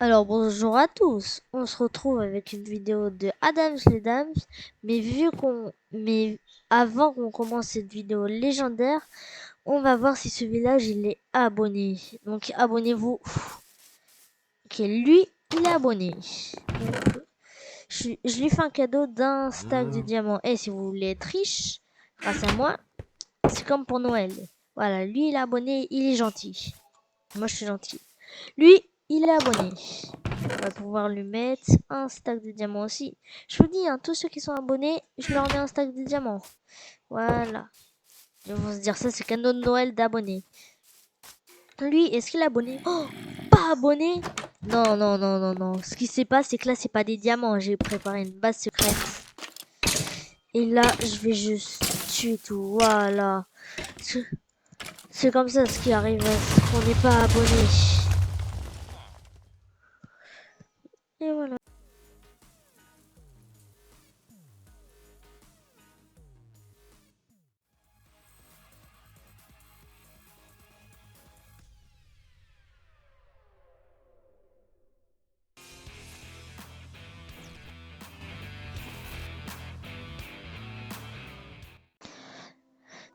Alors bonjour à tous, on se retrouve avec une vidéo de Adams les Dames, mais avant qu'on commence cette vidéo légendaire, on va voir si ce village il est abonné. Donc abonnez-vous. Ok, lui il est abonné. Donc, je lui fais un cadeau d'un stack de diamants. Et si vous voulez être riche, grâce à moi, c'est comme pour Noël. Voilà, lui il est abonné, il est gentil. Moi je suis gentil. Lui, il est abonné. On va pouvoir lui mettre un stack de diamants aussi. Je vous dis, hein, tous ceux qui sont abonnés, je leur mets un stack de diamants. Voilà. Ils vont se dire, ça c'est cadeau de Noël d'abonnés. Lui, est-ce qu'il est abonné? Oh, pas abonné? Non, non, non, non, non. Ce qui se passe, c'est que là, c'est pas des diamants. J'ai préparé une base secrète. Et là, je vais juste tuer tout. Voilà. C'est comme ça ce qui arrive à ce qu'on n'est pas abonné. Et voilà.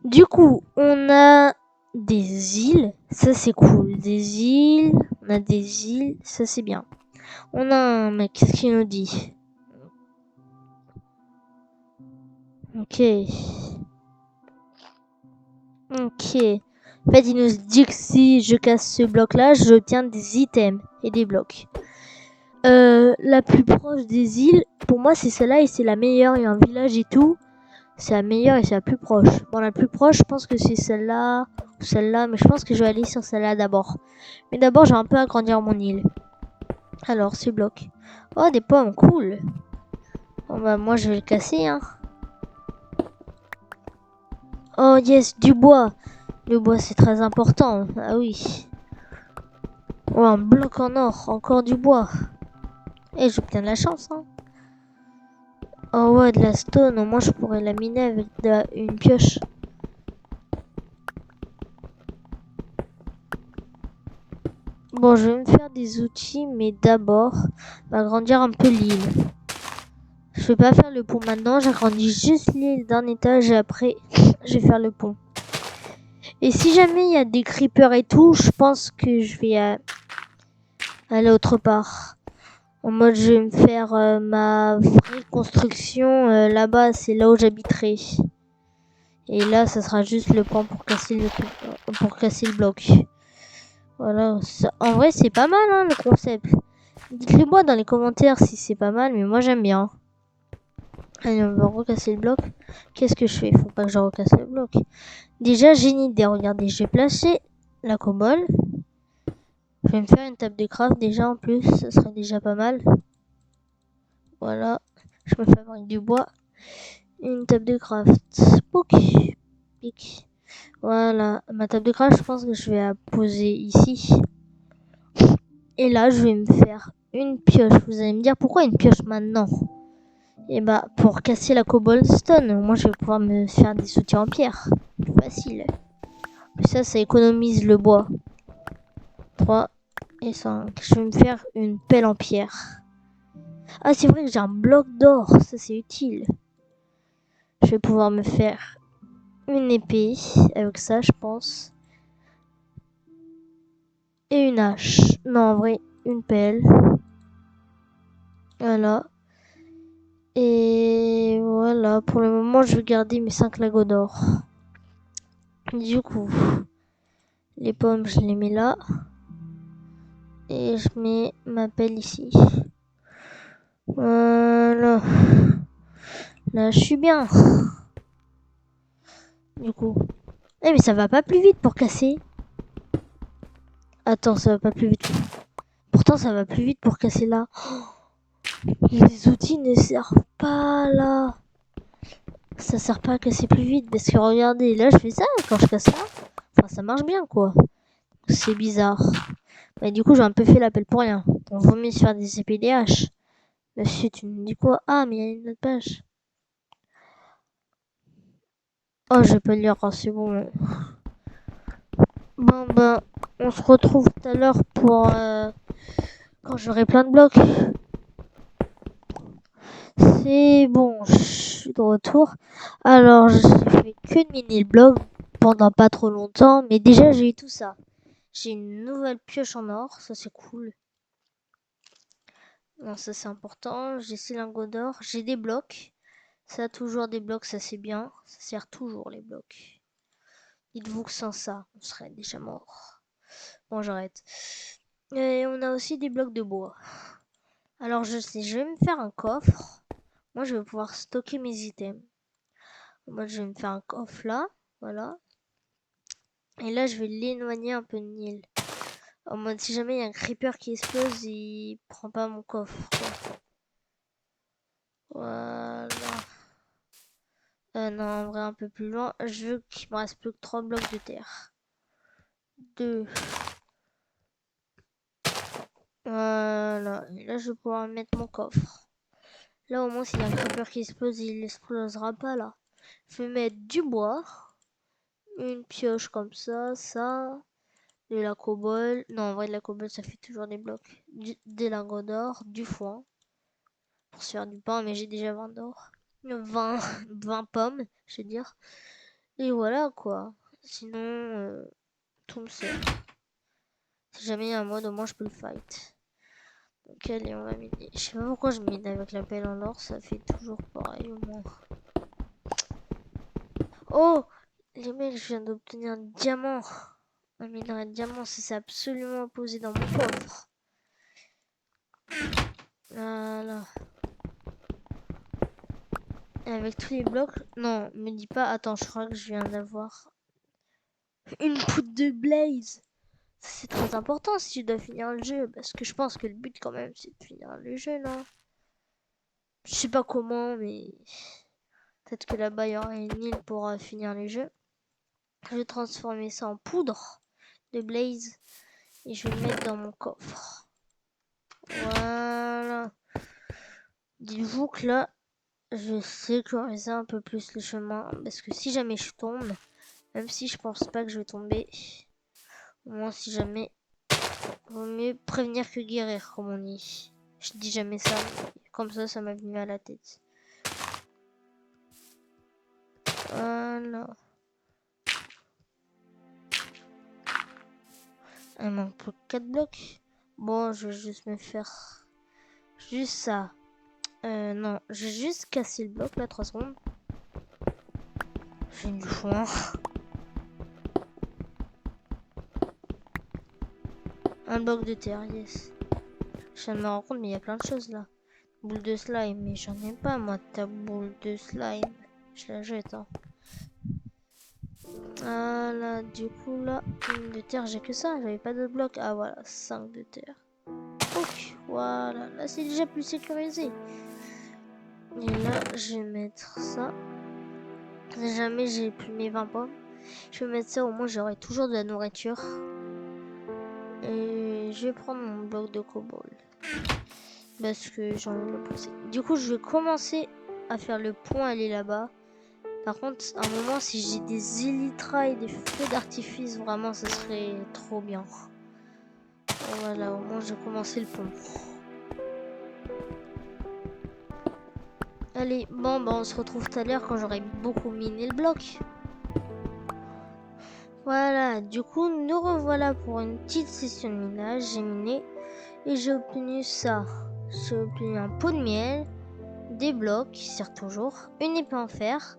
Du coup, on a des îles, ça c'est cool. Des îles, on a des îles, ça c'est bien. On a un mec, qu'est-ce qu'il nous dit? Ok. Ok. En fait, il nous dit que si je casse ce bloc-là, j'obtiens des items et des blocs. La plus proche des îles, pour moi, c'est celle-là et c'est la meilleure. Il y a un village et tout. C'est la meilleure et c'est la plus proche. Bon, la plus proche, je pense que c'est celle-là ou celle-là, mais je pense que je vais aller sur celle-là d'abord. Mais d'abord, j'ai un peu agrandir mon île. Alors, ce bloc. Oh, des pommes, cool. Bon, bah, moi, je vais le casser, hein. Oh, yes, du bois. Le bois, c'est très important. Ah oui. Oh, un bloc en or. Encore du bois. Et j'obtiens de la chance, hein. Oh, ouais, de la stone. Au moins, je pourrais la miner avec une pioche. Bon, je vais me faire des outils, mais d'abord, on va agrandir un peu l'île. Je vais pas faire le pont maintenant, j'agrandis juste l'île d'un étage et après, je vais faire le pont. Et si jamais il y a des creepers et tout, je pense que je vais aller autre part. En mode, je vais me faire ma vraie construction là-bas, c'est là où j'habiterai. Et là, ça sera juste le pont pour casser le bloc. Voilà, en vrai, c'est pas mal hein, le concept. Dites-le moi dans les commentaires si c'est pas mal, mais moi j'aime bien. Allez, on va recasser le bloc. Qu'est-ce que je fais? Faut pas que je recasse le bloc. Déjà, j'ai une idée. Regardez, je vais placer la cobble. Je vais me faire une table de craft déjà en plus. Ça serait déjà pas mal. Voilà. Je me fabrique du bois. Une table de craft. Pouc. Pic. Voilà. Ma table de craft, je pense que je vais la poser ici. Et là, je vais me faire une pioche. Vous allez me dire pourquoi une pioche maintenant? Et bah, pour casser la cobblestone. Moi, je vais pouvoir me faire des soutiens en pierre. Facile. Ça économise le bois. 3 et 5. Je vais me faire une pelle en pierre. Ah, c'est vrai que j'ai un bloc d'or. Ça, c'est utile. Je vais pouvoir me faire une épée avec ça, je pense. Et une hache. Non, en vrai, une pelle. Voilà. Et voilà. Pour le moment, je vais garder mes 5 lagos d'or. Du coup, les pommes, je les mets là. Et je mets ma pelle ici. Voilà. Là, je suis bien. Du coup. Eh, mais ça va pas plus vite pour casser. Attends, ça va pas plus vite. Pourtant, ça va plus vite pour casser là. Les outils ne servent pas là. Ça sert pas à casser plus vite. Parce que regardez, là, je fais ça quand je casse là. Enfin, ça marche bien, quoi. C'est bizarre. Mais du coup, j'ai un peu fait l'appel pour rien. On vaut mieux se faire des épées des haches. Monsieur, tu me dis quoi? Ah, mais il y a une autre page. Oh, je vais pas lire, c'est bon. Bon, ben, on se retrouve tout à l'heure quand j'aurai plein de blocs. C'est bon, je suis de retour. Alors, j'ai fait que de miner le bloc pendant pas trop longtemps, mais déjà j'ai eu tout ça. J'ai une nouvelle pioche en or, ça c'est cool. Non, ça c'est important. J'ai 6 lingots d'or, j'ai des blocs. Ça a toujours des blocs, ça c'est bien. Ça sert toujours les blocs. Dites-vous que sans ça, on serait déjà mort. Bon, j'arrête. Et on a aussi des blocs de bois. Alors je sais, je vais me faire un coffre. Moi, je vais pouvoir stocker mes items. Moi, je vais me faire un coffre là. Voilà. Et là, je vais l'éloigner un peu de Nil. En mode, si jamais il y a un creeper qui explose, il prend pas mon coffre, quoi. Voilà. Non, en vrai, un peu plus loin. Je veux qu'il me reste plus que 3 blocs de terre. 2. Voilà. Et là, je vais pouvoir mettre mon coffre. Là, au moins, s'il y a un creeper qui explose, il explosera pas, là. Je vais mettre du bois. Une pioche comme ça. De la cobble. Non, en vrai, de la cobble, ça fait toujours des blocs. Des lingots d'or, du foin. Pour se faire du pain, mais j'ai déjà 20 d'or. 20, 20 pommes, je veux dire. Et voilà, quoi. Sinon, tout me sert. Si jamais il y a un mode, au moins, je peux le fight. Donc, allez, on va miner. Je sais pas pourquoi je mine avec la pelle en or. Ça fait toujours pareil, au moins. Oh! Les mecs, je viens d'obtenir un diamant. Un minerai de diamant, c'est absolument posé dans mon coffre. Voilà. Et avec tous les blocs... Non, me dis pas... Attends, je crois que je viens d'avoir une poudre de blaze. C'est très important si tu dois finir le jeu. Parce que je pense que le but quand même, c'est de finir le jeu, non? Je sais pas comment, mais... Peut-être que là-bas, il y aura une île pour finir le jeu. Je vais transformer ça en poudre de blaze. Et je vais le mettre dans mon coffre. Voilà. Dites-vous que là, je vais sécuriser un peu plus le chemin. Parce que si jamais je tombe, même si je pense pas que je vais tomber, au moins si jamais, vaut mieux prévenir que guérir, comme on dit. Je dis jamais ça, mais comme ça m'est venu à la tête. Voilà. Il manque plus que 4 blocs. Bon, je vais juste me faire... Juste ça. Non, j'ai juste cassé le bloc, là, 3 secondes. J'ai du foin. Un bloc de terre, yes. Je viens de me rendre compte, mais il y a plein de choses, là. Boule de slime, mais j'en ai pas, moi, ta boule de slime. Je la jette, hein. Voilà, du coup, là, une de terre, j'ai que ça. J'avais pas de bloc. Ah, voilà, 5 de terre. Ok, voilà. Là, c'est déjà plus sécurisé. Et là, je vais mettre ça. Si jamais j'ai plus mes 20 pommes, je vais mettre ça. Au moins, j'aurai toujours de la nourriture. Et je vais prendre mon bloc de cobble. Parce que j'ai envie de le pousser. Du coup, je vais commencer à faire le pont, aller là-bas. Par contre, à un moment, si j'ai des élytras et des feux d'artifice, vraiment, ce serait trop bien. Voilà, au moins, j'ai commencé le pont. Allez, bon, bah, on se retrouve tout à l'heure quand j'aurai beaucoup miné le bloc. Voilà, du coup, nous revoilà pour une petite session de minage. J'ai miné et j'ai obtenu ça. J'ai obtenu un pot de miel, des blocs qui servent toujours, une épée en fer.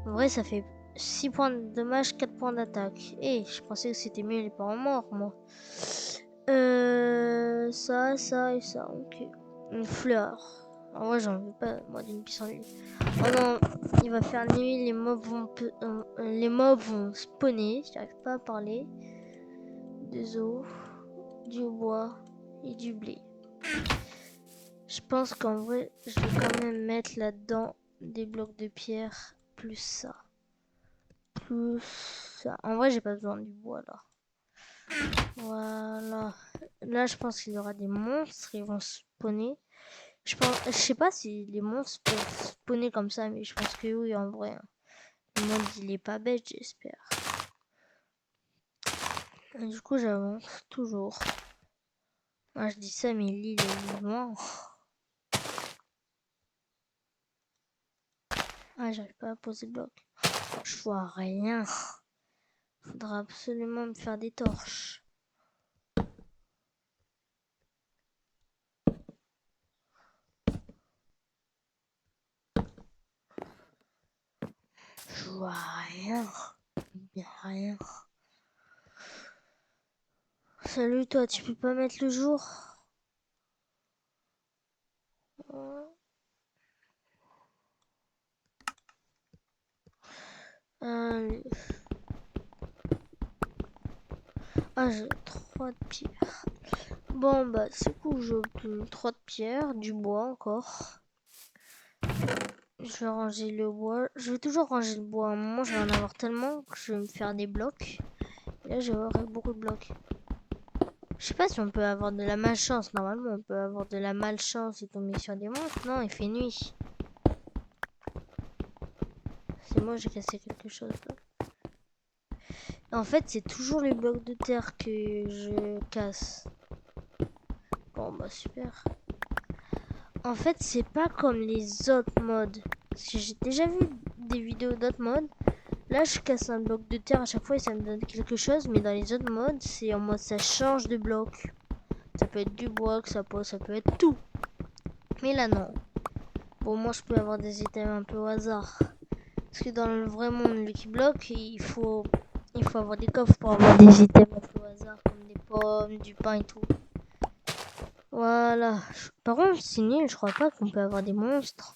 En vrai, ça fait 6 points de dommage, 4 points d'attaque. Et je pensais que c'était mieux les parents morts, moi. Ça et ça, ok. Une fleur. En vrai, j'en veux pas, moi, d'une pissenlit. Oh non, il va faire nuit, les mobs vont spawner. J'arrive pas à parler. Des os, du bois et du blé. Je pense qu'en vrai, je vais quand même mettre là-dedans des blocs de pierre plus ça. Plus ça. En vrai, j'ai pas besoin du bois là. Voilà. Là, je pense qu'il y aura des monstres. Ils vont spawner. Je sais pas si les monstres peuvent spawner comme ça, mais je pense que oui, en vrai. Le monde, il est pas bête, j'espère. Du coup, j'avance toujours. Moi, je dis ça, mais l'île est loin. Ah, j'arrive pas à poser le bloc. Je vois rien. Faudra absolument me faire des torches. Je vois rien. Bien rien. Salut toi, tu peux pas mettre le jour? Allez. Ah, j'ai 3 de pierre. Bon, bah, c'est cool, j'ai obtenu 3 de pierre, du bois encore. Je vais ranger le bois. Je vais toujours ranger le bois. À un moment, je vais en avoir tellement que je vais me faire des blocs. Et là, je vais avoir beaucoup de blocs. Je sais pas si on peut avoir de la malchance. Normalement, on peut avoir de la malchance et tomber sur des monstres. Non, il fait nuit. C'est moi, j'ai cassé quelque chose là. En fait, c'est toujours les blocs de terre que je casse. Bon, bah super. En fait, c'est pas comme les autres modes. Parce que j'ai déjà vu des vidéos d'autres modes. Là, je casse un bloc de terre à chaque fois et ça me donne quelque chose. Mais dans les autres modes, c'est en mode ça change de bloc. Ça peut être du bois, que ça peut être tout. Mais là, non. Bon, moi, je peux avoir des items un peu au hasard. Parce que dans le vrai monde, Lucky Block, il faut avoir des coffres pour avoir des items un peu au hasard. Comme des pommes, du pain et tout. Voilà. Par contre, c'est nul. Je crois pas qu'on peut avoir des monstres.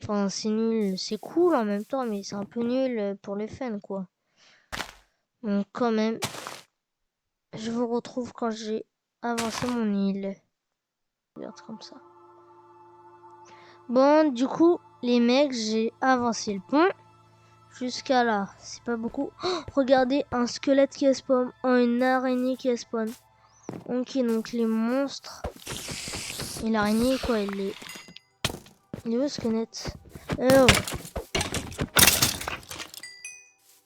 Enfin, c'est nul. C'est cool en même temps, mais c'est un peu nul pour le fun, quoi. Donc, quand même, je vous retrouve quand j'ai avancé mon île. Regarde comme ça. Bon, du coup, les mecs, j'ai avancé le pont jusqu'à là. C'est pas beaucoup. Oh, regardez, un squelette qui spawn. Oh, une araignée qui spawn. Ok, donc les monstres. Et l'araignée, quoi, il est où le squelette? Oh.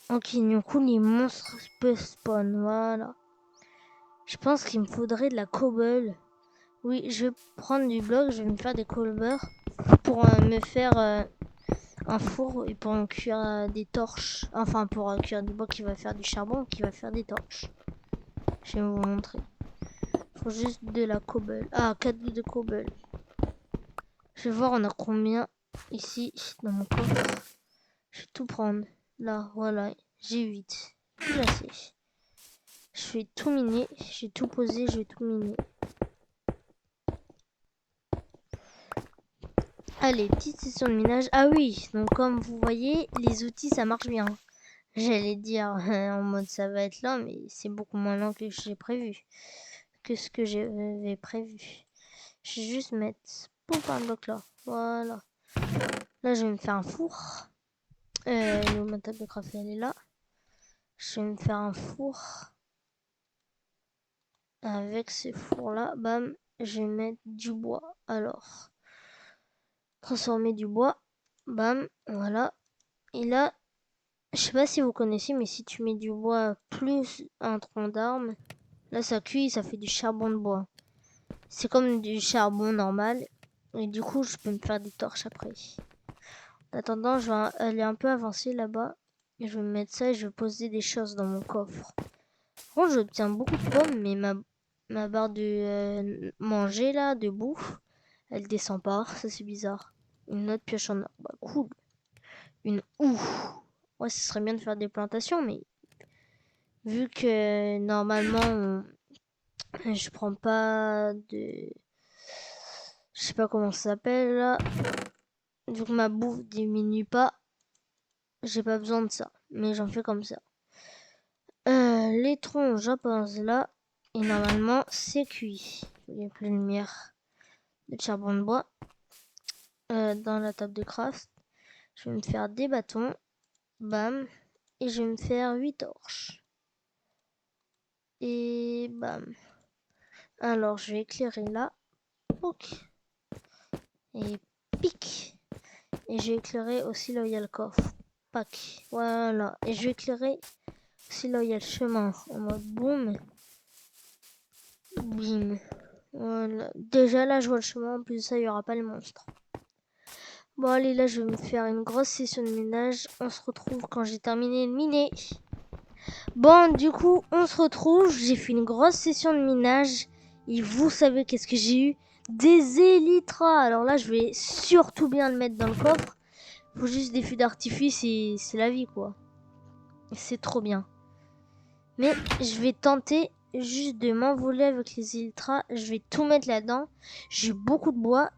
Ok, du coup, les monstres peuvent spawn. Voilà. Je pense qu'il me faudrait de la cobble. Oui, je vais prendre du bloc, je vais me faire des cobblers pour me faire un four et pour me cuire des torches. Enfin, pour cuire du bois qui va faire du charbon, qui va faire des torches. Je vais vous montrer. Il faut juste de la cobble. Ah, 4 de cobble. Je vais voir, on a combien ici dans mon coffre. Je vais tout prendre. Là, voilà, j'ai 8. Tout assez. Je vais tout miner. J'ai tout posé, je vais tout miner. Allez, petite session de minage. Ah oui, donc comme vous voyez, les outils, ça marche bien. J'allais dire en mode ça va être lent, mais c'est beaucoup moins lent que j'ai prévu. Que ce que j'avais prévu. Je vais juste mettre pouf un bloc là. Voilà. Là, je vais me faire un four. Ma table de craft, elle est là. Je vais me faire un four. Avec ces fours là, bam, je vais mettre du bois. Alors, transformer du bois. Bam, voilà. Et là, je sais pas si vous connaissez, mais si tu mets du bois plus un tronc d'arbre, là ça cuit, ça fait du charbon de bois. C'est comme du charbon normal. Et du coup, je peux me faire des torches après. En attendant, je vais aller un peu avancer là-bas. Et je vais me mettre ça et je vais poser des choses dans mon coffre. Par contre, j'obtiens beaucoup de pommes, mais ma barre de manger là, de bouffe, elle descend pas. Ça, c'est bizarre. Une autre pioche en or. Bah, cool. Une ouf. Ouais, ce serait bien de faire des plantations, mais vu que normalement je prends pas de, je sais pas comment ça s'appelle là, vu que ma bouffe diminue pas, j'ai pas besoin de ça, mais j'en fais comme ça. Les troncs, j'apporte là et normalement c'est cuit. Il y a plus de lumière, de charbon de bois dans la table de craft. Je vais me faire des bâtons, bam, et je vais me faire 8 torches. Et bam. Alors, je vais éclairer là. Ok. Et pic. Et je vais éclairer aussi là où il y a le coffre. Pac. Voilà. Et je vais éclairer aussi là où il y a le chemin. En mode boum. Bim. Voilà. Déjà là, je vois le chemin. En plus de ça, il n'y aura pas les monstres. Bon, allez, là, je vais me faire une grosse session de ménage. On se retrouve quand j'ai terminé de miner. Bon, du coup, on se retrouve. J'ai fait une grosse session de minage. Et vous savez qu'est-ce que j'ai eu? Des élytras. Alors là, je vais surtout bien le mettre dans le coffre. Faut juste des feux d'artifice et c'est la vie, quoi. C'est trop bien. Mais je vais tenter juste de m'envoler avec les élytras. Je vais tout mettre là-dedans. J'ai beaucoup de bois.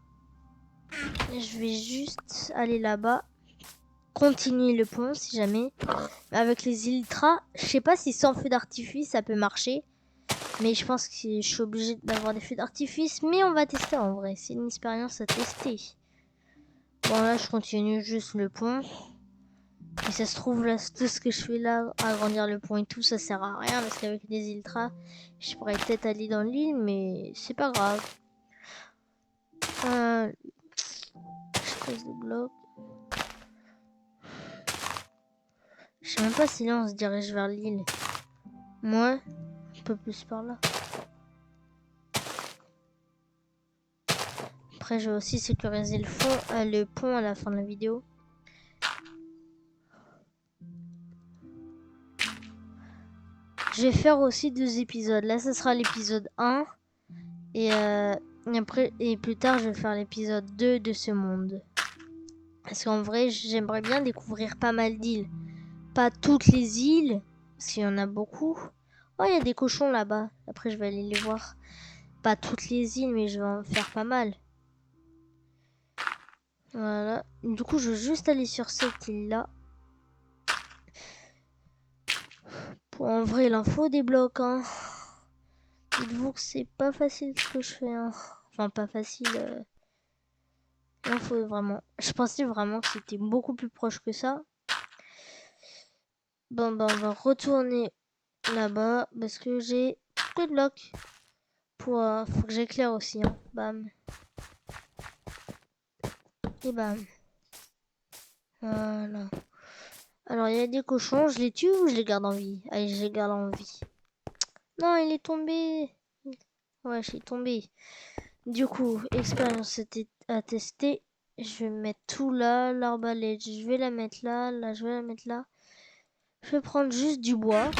Je vais juste aller là-bas. Continuer le pont si jamais. Avec les élytras, je sais pas si sans feu d'artifice ça peut marcher. Mais je pense que je suis obligée d'avoir des feux d'artifice. Mais on va tester en vrai. C'est une expérience à tester. Bon là je continue juste le pont. Et ça se trouve là, tout ce que je fais là, agrandir le pont et tout, ça sert à rien. Parce qu'avec les ultras, je pourrais peut-être aller dans l'île. Mais c'est pas grave. Je pose le bloc. Je sais même pas si là on se dirige vers l'île. Moi, un peu plus par là. Après, je vais aussi sécuriser le pont à la fin de la vidéo. Je vais faire aussi 2 épisodes. Là, ce sera l'épisode 1. Et plus tard, je vais faire l'épisode 2 de ce monde. Parce qu'en vrai, j'aimerais bien découvrir pas mal d'îles. Pas toutes les îles, parce qu'il y en a beaucoup. Oh, il y a des cochons là-bas. Après, je vais aller les voir. Pas toutes les îles, mais je vais en faire pas mal. Voilà. Du coup, je vais juste aller sur cette île-là. En vrai, il en faut des blocs, hein. Dites-vous que c'est pas facile ce que je fais, hein. Enfin, pas facile. Il en faut vraiment. Je pensais vraiment que c'était beaucoup plus proche que ça. Bon, ben, on va retourner là-bas parce que j'ai plus de blocs. Faut que j'éclaire aussi, hein. Bam. Et bam. Voilà. Alors, il y a des cochons. Je les tue ou je les garde en vie? Allez, je les garde en vie. Non, il est tombé. Ouais, je suis tombé. Du coup, expérience à tester. Je vais mettre tout là. L'arbalète, je vais la mettre là. Là, je vais la mettre là. Je vais prendre juste du bois.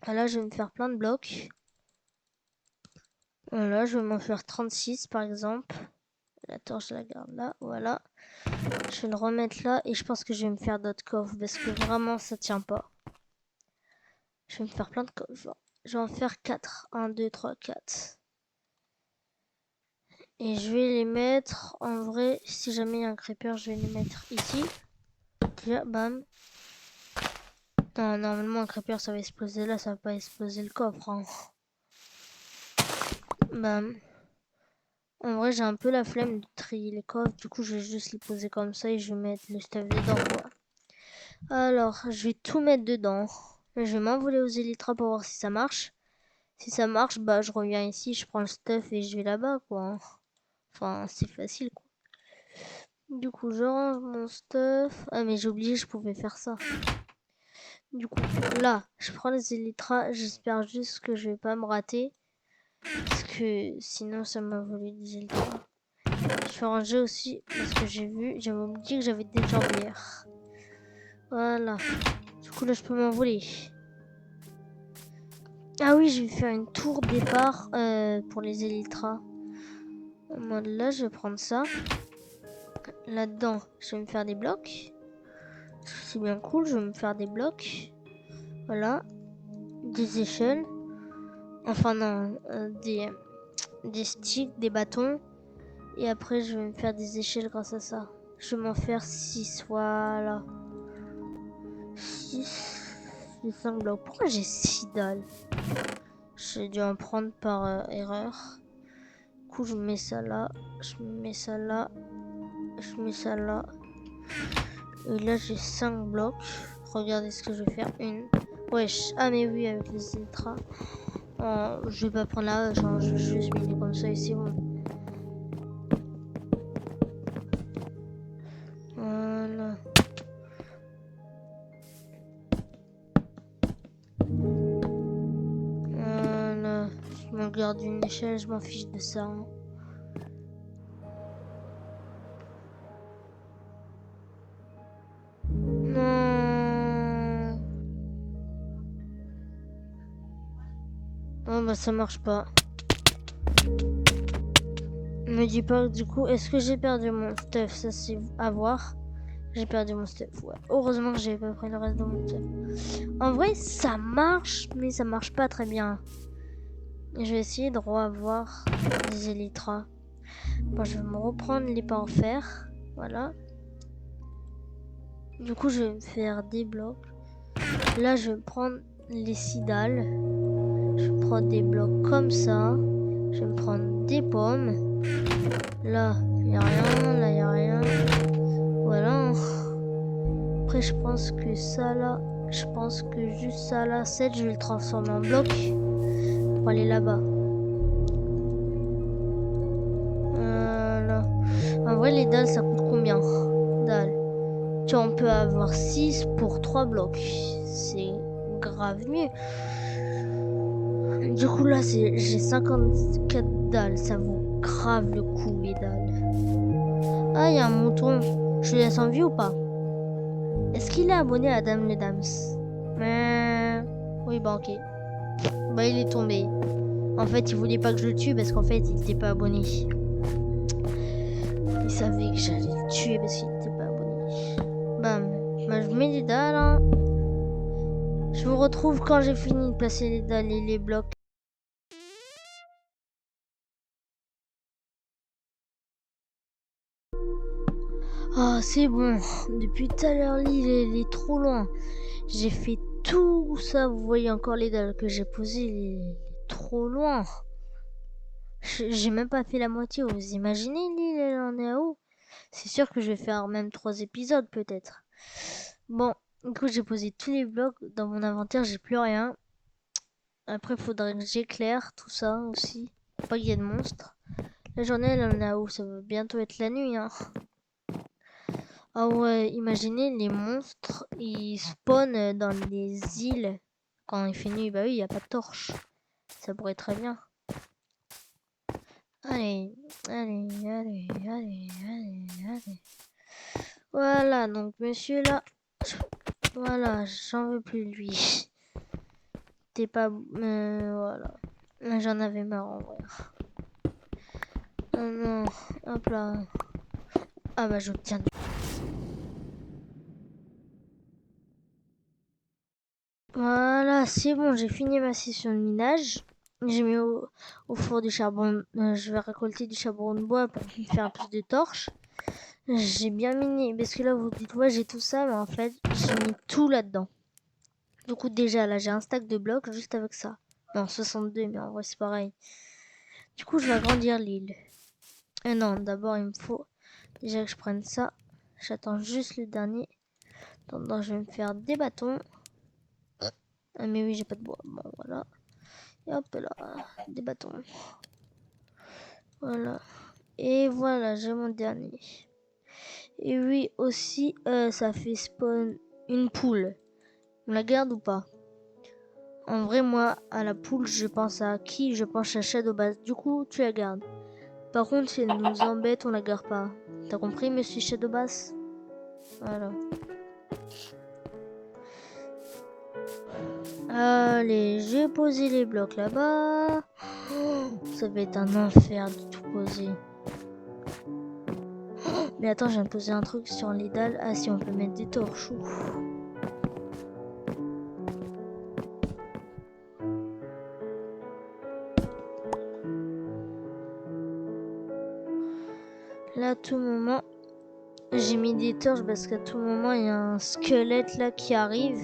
Là, je vais me faire plein de blocs. Voilà, je vais m'en faire 36 par exemple. La torche, je la garde là. Voilà. Je vais le remettre là. Et je pense que je vais me faire d'autres coffres. Parce que vraiment, ça tient pas. Je vais me faire plein de coffres. Je vais en faire 4. 1, 2, 3, 4. Et je vais les mettre, en vrai, si jamais il y a un creeper, je vais les mettre ici. Là, bam. Non, normalement, un creeper, ça va exploser là, ça va pas exploser le coffre. Hein. Bam. En vrai, j'ai un peu la flemme de trier les coffres, du coup, je vais juste les poser comme ça et je vais mettre le stuff dedans, quoi. Alors, je vais tout mettre dedans. Je vais m'envoler aux élytras pour voir si ça marche. Si ça marche, bah, je reviens ici, je prends le stuff et je vais là-bas, quoi. Enfin, c'est facile, quoi. Du coup, je range mon stuff. Ah, mais j'ai oublié, je pouvais faire ça. Du coup, là, je prends les élytras. J'espère juste que je vais pas me rater. Parce que sinon, ça m'a volé des élytras. Je vais ranger aussi parce que j'avais oublié que j'avais des jambières. Voilà. Du coup, là, je peux m'envoler. Ah oui, je vais faire une tour départ pour les élytras. En mode là, je vais prendre ça. Là-dedans, je vais me faire des blocs. C'est bien cool, je vais me faire des blocs. Voilà. Des échelles. Enfin non, des sticks, des bâtons. Et après, je vais me faire des échelles grâce à ça. Je vais m'en faire 6, voilà. 6 et 5 blocs. Pourquoi j'ai 6 dalles? J'ai dû en prendre par erreur. Du coup, je mets ça là. Je mets ça là. Je mets ça là. Et là, j'ai 5 blocs. Regardez ce que je vais faire. Une. Wesh. Ah, mais oui, avec les ultras. Oh, je vais pas prendre la hache. Hein. Je vais juste miner comme ça et c'est bon. Voilà. Voilà. Il manque garde une échelle, je m'en fiche de ça. Hein. Non. Oh bah ça marche pas. Me dis pas du coup, est-ce que j'ai perdu mon stuff? Ça c'est à voir. J'ai perdu mon stuff, ouais. Heureusement que j'ai pas pris le reste de mon stuff. En vrai, ça marche, mais ça marche pas très bien. Je vais essayer de revoir des élytras. Bon, je vais me reprendre les pains en fer. Voilà. Du coup, je vais me faire des blocs. Là, je vais prendre les 6 dalles. Je vais prendre des blocs comme ça. Je vais me prendre des pommes. Là, il n'y a rien. Là, il n'y a rien. Voilà. Après, je pense que ça, là... Je pense que juste ça, là, 7, je vais le transformer en bloc. Pour aller là-bas. Là. En vrai, les dalles, ça coûte combien? Dalles. Tu vois, on peut avoir 6 pour 3 blocs. C'est grave mieux. Du coup, là, j'ai 54 dalles. Ça vaut grave le coup, les dalles. Ah, il y a un mouton. Je le laisse en vie ou pas? Est-ce qu'il est abonné à Dame les Dames? Oui, bah ok. Bah, il est tombé. En fait, il voulait pas que je le tue parce qu'en fait, il était pas abonné. Il savait que j'allais le tuer parce qu'il était pas abonné. Bam. Bah, je mets des dalles. Hein. Je vous retrouve quand j'ai fini de placer les dalles et les blocs. Ah, c'est bon. Depuis tout à l'heure, l'île, elle est trop loin. J'ai fait tout ça. Vous voyez encore les dalles que j'ai posées. Elle est trop loin. J'ai même pas fait la moitié. Vous imaginez, l'île, elle en est à où? C'est sûr que je vais faire même 3 épisodes, peut-être. Bon, du coup, j'ai posé tous les blocs. Dans mon inventaire, j'ai plus rien. Après, il faudrait que j'éclaire tout ça aussi. Faut pas qu'il y ait de monstres. La journée, elle en est à où? Ça va bientôt être la nuit, hein. Ah ouais, imaginez les monstres, ils spawnent dans les îles quand il fait nuit. Bah oui, il n'y a pas de torche. Ça pourrait être très bien. Allez, allez, allez, allez, allez, allez. Voilà, donc monsieur là, voilà, j'en veux plus de lui. T'es pas... voilà. J'en avais marre en vrai. Oh non, hop là. Ah bah j'obtiens du... Voilà, c'est bon, j'ai fini ma session de minage. J'ai mis au four du charbon. Je vais récolter du charbon de bois pour faire plus de torches. J'ai bien miné, parce que là vous dites ouais j'ai tout ça, mais en fait j'ai mis tout là-dedans. Du coup déjà là j'ai un stack de blocs juste avec ça. Non 62 mais en vrai c'est pareil. Du coup je vais agrandir l'île. Non d'abord il me faut déjà que je prenne ça. J'attends juste le dernier. Attends, je vais me faire des bâtons. Ah mais oui j'ai pas de bois. Bon voilà. Et hop là, des bâtons. Voilà. Et voilà, j'ai mon dernier. Et oui, aussi, ça fait spawn une poule. On la garde ou pas? En vrai, moi, à la poule, je pense à qui? Je pense à Shadowbass. Du coup, tu la gardes. Par contre, si elle nous embête, on la garde pas. T'as compris, monsieur Shadowbass? Voilà. Allez, j'ai posé les blocs là-bas. Ça va être un enfer de tout poser. Mais attends, je viens de poser un truc sur les dalles. Ah si, on peut mettre des torches. Ouf. Là, à tout moment, j'ai mis des torches parce qu'à tout moment, il y a un squelette là qui arrive.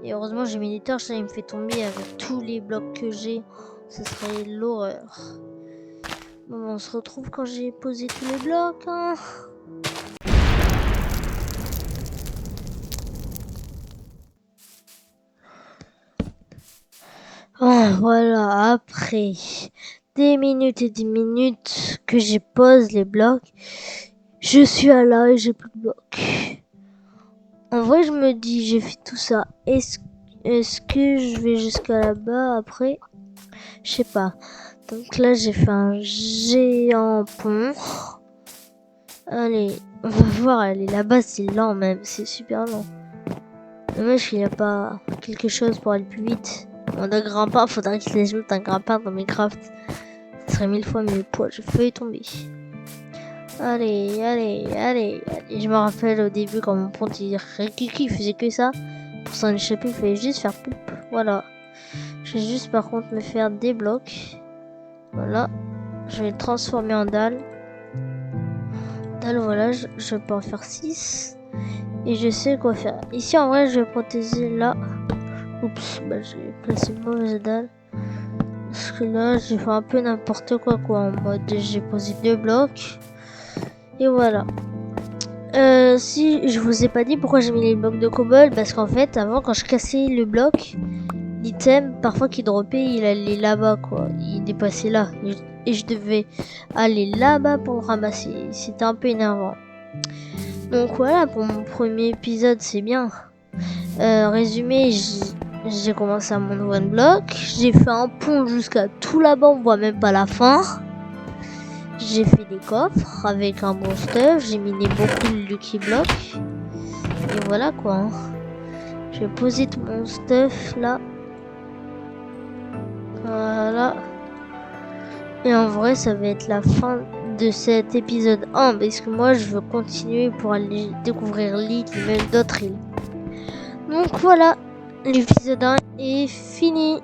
Et heureusement, j'ai mis des torches. Là, il me fait tomber avec tous les blocs que j'ai. Ce serait l'horreur. Bon, on se retrouve quand j'ai posé tous les blocs. Hein. Oh, voilà, après des minutes et des minutes que j'ai posé les blocs, je suis à là et j'ai plus de blocs. En vrai, je me dis, j'ai fait tout ça. Est-ce que je vais jusqu'à là-bas après? Je sais pas. Donc là, j'ai fait un géant pont. Allez, on va voir. Allez, là-bas, c'est lent même. C'est super lent. Dommage qu'il n'y a pas quelque chose pour aller plus vite. On a grimpeur. Faudrait que les ajoute un grimpeur dans Minecraft. Ce serait 1000 fois mieux. Pouah, j'ai failli tomber. Allez, allez, allez, allez. Je me rappelle au début quand mon pont il faisait que ça. Pour s'en échapper, il fallait juste faire poup. Voilà. Je vais juste par contre me faire des blocs. Voilà. Je vais le transformer en dalle. Dalle, voilà. Je peux en faire 6. Et je sais quoi faire. Ici, en vrai, je vais protéger là. Oups, bah, j'ai placé une mauvaise dalle. Parce que là, j'ai fait un peu n'importe quoi, En mode, j'ai posé 2 blocs. Et voilà. Si je vous ai pas dit pourquoi j'ai mis les blocs de cobble, parce qu'en fait, avant, quand je cassais le bloc, l'item, parfois qui droppait, il allait là-bas, Il dépassait là. Et je devais aller là-bas pour le ramasser. C'était un peu énervant. Donc voilà, pour mon premier épisode, c'est bien. Résumé, j'ai commencé à mon one block. J'ai fait un pont jusqu'à tout là-bas, on voit même pas la fin. J'ai fait des coffres avec un bon stuff. J'ai miné beaucoup de lucky blocks. Et voilà Je vais poser tout mon stuff là. Voilà. Et en vrai, ça va être la fin de cet épisode 1. Parce que moi, je veux continuer pour aller découvrir l'île et même d'autres îles. Donc voilà, l'épisode 1 est fini.